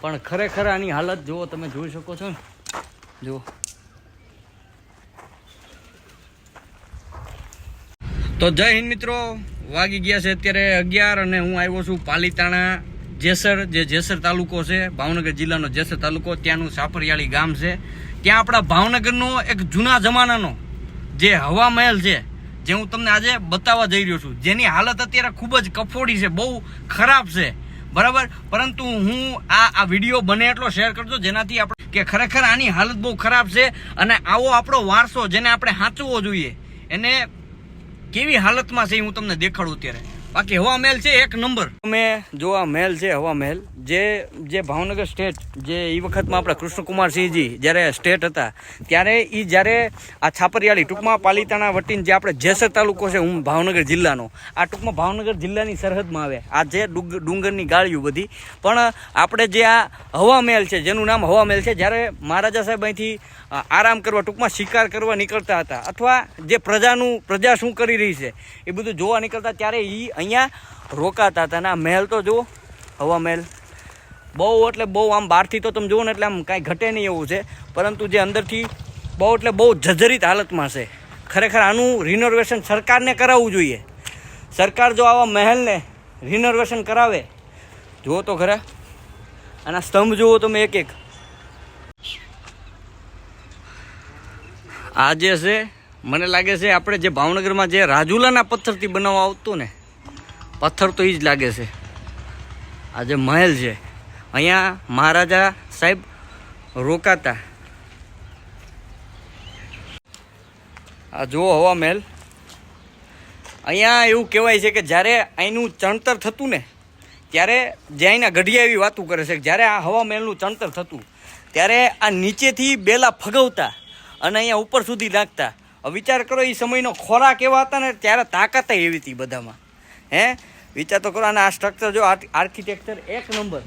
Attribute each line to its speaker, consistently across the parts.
Speaker 1: પણ ખરેખર આની હાલત જુઓ, તમે જોઈ શકો છો ને, જુઓ. તો જય હિન્દ મિત્રો, વાગી ગયા છે અત્યારે 11 અને હું આવ્યો છું પાલીતાણા જેસર, જે જેસર તાલુકો છે, ભાવનગર જિલ્લાનો જેસર તાલુકો. ત્યાંનું સાપરિયાળી ગામ છે. ત્યાં આપણા ભાવનગરનો એક જૂના જમાનાનો જે હવા મહેલ છે, જે હું તમને આજે બતાવવા જઈ રહ્યો છું, જેની હાલત અત્યારે ખૂબ જ કફોડી છે, બહુ ખરાબ છે, બરાબર. પરંતુ હું આ વિડીયો બને એટલો શેર કરજો જેનાથી આપણે કે ખરેખર આની હાલત બહુ ખરાબ છે અને આવો આપણો વારસો જેને આપણે સાચવવો જોઈએ એને કેવી હાલતમાં છે હું તમને દેખાડું અત્યારે. બાકી હવા મહેલ છે એક નંબર. અમે જો આ મહેલ છે હવા મહેલ, જે ભાવનગર સ્ટેટ, જે એ વખતમાં આપણા કૃષ્ણકુમારસિંહજી જ્યારે સ્ટેટ હતા ત્યારે એ જ્યારે આ છાપરિયાળી ટૂંકમાં પાલીતાણા વટીને જે આપણે જેસર તાલુકો છે, હું ભાવનગર જિલ્લાનો, આ ટૂંકમાં ભાવનગર જિલ્લાની સરહદમાં આવે આ જે ડુંગરની ગાળીઓ બધી. પણ આપણે જે આ હવા મહેલ છે, જેનું નામ હવા મહેલ છે, જ્યારે મહારાજા સાહેબ અહીંથી આરામ કરવા, ટૂંકમાં શિકાર કરવા નીકળતા હતા અથવા જે પ્રજા શું કરી રહી છે એ બધું જોવા નીકળતા, ત્યારે એ અહીંયા રોકાતા હતા. અને આ મહેલ તો જુઓ, હવા મહેલ બહુ એટલે બહુ, આમ બહારથી તો તમે જુઓ ને એટલે આમ કાંઈ ઘટે નહીં એવું છે, પરંતુ જે અંદરથી બહુ એટલે બહુ જર્જરિત હાલતમાં છે. ખરેખર આનું રિનોવેશન સરકારને કરાવવું જોઈએ. સરકાર જો આવા મહેલને રિનોવેશન કરાવે, જુઓ તો ખરા, આના સ્તંભ જુઓ તમે એક એક. આ જે છે મને લાગે છે આપણે જે ભાવનગરમાં જે રાજુલાના પથ્થરથી બનાવવા આવતું ને પથ્થર, તો એ જ લાગે છે. આ જે મહેલ છે, અહીંયા મહારાજા સાહેબ રોકાતા. આ જુઓ હવા મહેલ. અહીંયા એવું કહેવાય છે કે જ્યારે અહીંનું ચણતર થતું ને ત્યારે જે અહીંના ગઢિયા એવી વાતું કરે છે કે જ્યારે આ હવા મહેલનું ચણતર થતું ત્યારે આ નીચેથી બેલા ફગવતા અને અહીંયા ઉપર સુધી નાખતા. વિચાર કરો એ સમયનો ખોરાક એવા હતા ને, ત્યારે તાકાત એવી હતી બધામાં. વિચાર તો કરો. અને આ સ્ટ્રક્ચર જો, આર્કિટેક્ચર એક નંબર,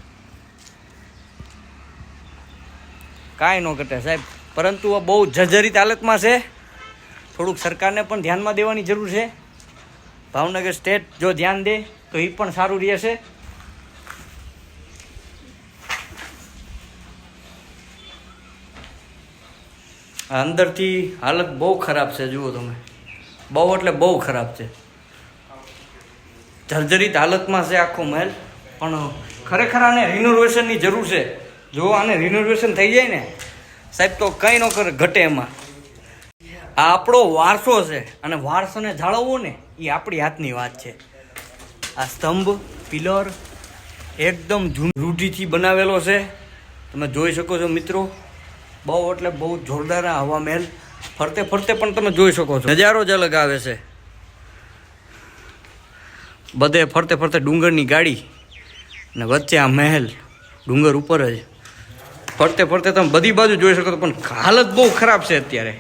Speaker 1: કાંઈ ન ઘટે સાહેબ. પરંતુ આ બહુ જર્જરિત હાલતમાં છે. થોડુંક સરકારને પણ ધ્યાનમાં દેવાની જરૂર છે. ભાવનગર સ્ટેટ જો ધ્યાન દે તો એ પણ સારું રહેશે. અંદરથી હાલત બહુ ખરાબ છે, જુઓ તમે, બહુ એટલે બહુ ખરાબ છે, જર્જરિત હાલતમાં છે આખો મહેલ. પણ ખરેખર આને રિનોવેશનની જરૂર છે. જો આને રિનોવેશન થઈ જાય ને સાહેબ તો કંઈ ન કરે ઘટે એમાં. આ આપણો વારસો છે અને વારસોને જાળવવો ને એ આપણી હાથની વાત છે. આ સ્તંભ, પિલર એકદમ રૂઢિથી બનાવેલો છે, તમે જોઈ શકો છો મિત્રો. બહુ એટલે બહુ જોરદાર આ હવા મહેલ. ફરતે ફરતે પણ તમે જોઈ શકો છો, નજારો જ અલગ આવે છે. બધે ફરતે ફરતે ડુંગરની ગાડી ને વચ્ચે આ મહેલ, ડુંગર ઉપર જ ફરતે ફરતે તમે બધી બાજુ જોઈ શકો છો. પણ હાલત બહુ ખરાબ છે અત્યારે.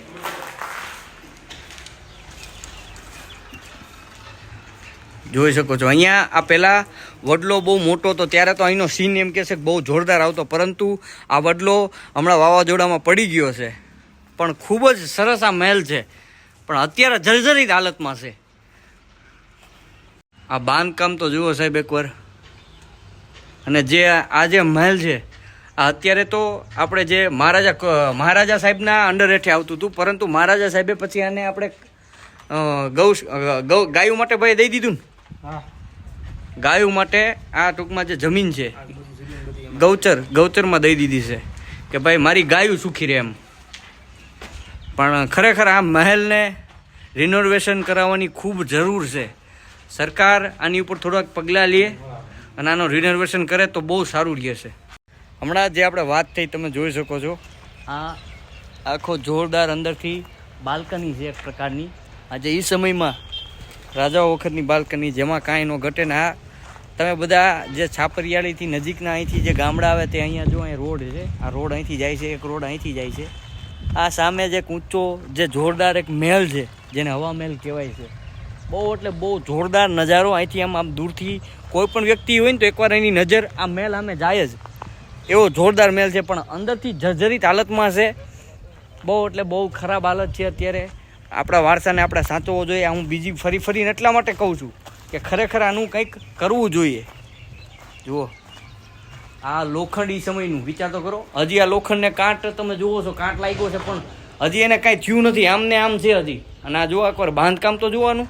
Speaker 1: જોઈ શકો છો અહીંયા આ પહેલાં વડલો બહુ મોટો હતો, ત્યારે તો અહીંનો સીન એમ કહે છે કે બહુ જોરદાર આવતો, પરંતુ આ વડલો હમણાં વાવાઝોડામાં પડી ગયો છે. પણ ખૂબ જ સરસ આ મહેલ છે, પણ અત્યારે જર્જરિત હાલતમાં છે. આ બાંધકામ તો જુઓ સાહેબ એકવાર. અને જે આ જે મહેલ છે આ અત્યારે તો આપણે જે મહારાજા સાહેબના અંડર હેઠે આવતું હતું, પરંતુ મહારાજા સાહેબે પછી આને આપણે ગાયો માટે ભાઈ દઈ દીધું ને. ગાયો માટે આ ટૂંકમાં જે જમીન છે ગૌચરમાં દઈ દીધી છે કે ભાઈ મારી ગાયું સુખી રહે એમ. પણ ખરેખર આ મહેલને રિનોવેશન કરાવવાની ખૂબ જરૂર છે. સરકાર આની ઉપર થોડાક પગલાં લે અને આનું રિનોવેશન કરે તો બહુ સારું રહેશે. હમણાં જે આપણે વાત થઈ તમે જોઈ શકો છો, આ આખો જોરદાર અંદરથી બાલ્કની છે એક પ્રકારની. આજે એ સમયમાં રાજાઓ વખતની બાલ્કની, જેમાં કાંઈ ન ઘટે ને. આ તમે બધા જે છાપરિયાળીથી નજીકના અહીંથી જે ગામડા આવે તે અહીંયા જો અહીં રોડ છે, આ રોડ અહીંથી જાય છે, એક રોડ અહીંથી જાય છે. આ સામે જે ઊંચો જે જોરદાર એક મહેલ છે જેને હવા મહેલ કહેવાય છે. બહુ એટલે બહુ જોરદાર નજારો અહીંથી આમ દૂરથી કોઈ પણ વ્યક્તિ હોય ને તો એકવાર એની નજર આ મહેલ સામે જાય જ, એવો જોરદાર મહેલ છે. પણ અંદરથી જર્જરિત હાલતમાં છે. બહુ એટલે બહુ ખરાબ હાલત છે અત્યારે. આપણા વારસાને આપણે સાચવવો જોઈએ. હું બીજી ફરીને એટલા માટે કહું છું કે ખરેખર આનું કંઈક કરવું જોઈએ. જુઓ આ લોખંડી સમયનું વિચાર તો કરો. હજી આ લોખંડને કાંટ તમે જુઓ છો, કાંટ લાગ્યો છે, પણ હજી એને કાંઈ થયું નથી, આમને આમ છે હજી. અને આ જુઓ એકવાર બાંધકામ તો જોવાનું.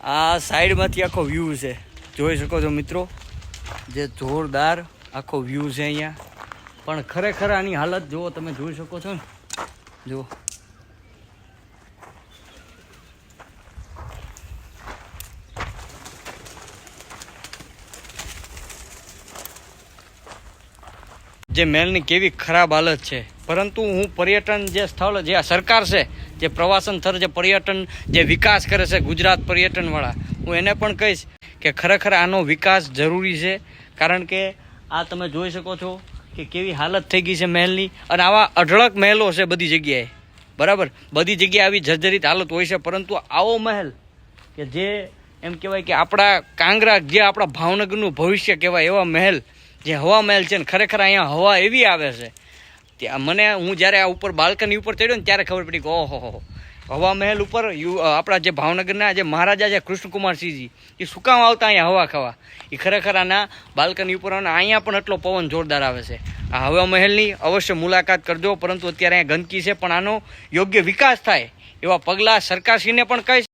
Speaker 1: આ સાઈડમાંથી આખો વ્યૂ છે, જોઈ શકો છો મિત્રો, જે જોરદાર આખો વ્યૂ છે અહીંયા. પણ ખરેખર આની હાલત જુઓ, તમે જોઈ શકો છો ને, જુઓ. જે મહેલની કેવી ખરાબ હાલત છે. પરંતુ હું પર્યટન જે સ્થળ, જે આ સરકાર છે, જે પ્રવાસન સ્થળ, જે પર્યટન, જે વિકાસ કરે છે ગુજરાત પર્યટનવાળા, હું એને પણ કહીશ કે ખરેખર આનો વિકાસ જરૂરી છે. કારણ કે આ તમે જોઈ શકો છો કે કેવી હાલત થઈ ગઈ છે મહેલની. અને આવા અઢળક મહેલો છે બધી જગ્યાએ, બરાબર, બધી જગ્યાએ આવી જર્જરિત હાલત હોય છે. પરંતુ આવો મહેલ કે જે એમ કહેવાય કે આપણા કાંગરા, જે આપણા ભાવનગરનું ભવિષ્ય કહેવાય, એવા મહેલ, જે હવા મહેલ છે ને, ખરેખર અહીંયા હવા એવી આવે છે. ત્યાં મને, હું જ્યારે આ ઉપર બાલ્કની ઉપર ચડ્યો ને ત્યારે ખબર પડી કે ઓહો, હવા મહેલ ઉપર આપણા જે ભાવનગરના જે મહારાજા છે કૃષ્ણકુમારસિંહજી, એ શું કામ આવતા અહીંયા હવા ખાવા? એ ખરેખર આના બાલ્કની ઉપર, અને અહીંયા પણ એટલો પવન જોરદાર આવે છે. આ હવા મહેલની અવશ્ય મુલાકાત કરજો. પરંતુ અત્યારે અહીંયા ગંદકી છે, પણ આનો યોગ્ય વિકાસ થાય એવા પગલાં સરકારશ્રીને પણ કહીશ.